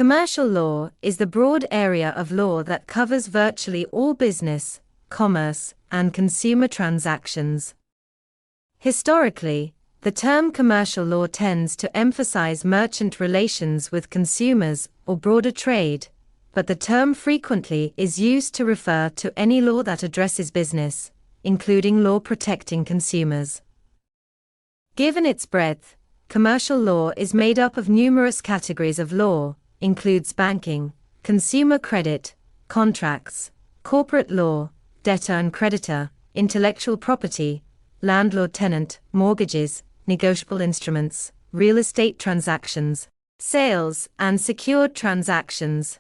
Commercial law is the broad area of law that covers virtually all business, commerce, and consumer transactions. Historically, the term commercial law tends to emphasize merchant relations with consumers or broader trade, but the term frequently is used to refer to any law that addresses business, including law protecting consumers. Given its breadth, commercial law is made up of numerous categories of law, includes banking, consumer credit, contracts, corporate law, debtor and creditor, intellectual property, landlord-tenant, mortgages, negotiable instruments, real estate transactions, sales, and secured transactions.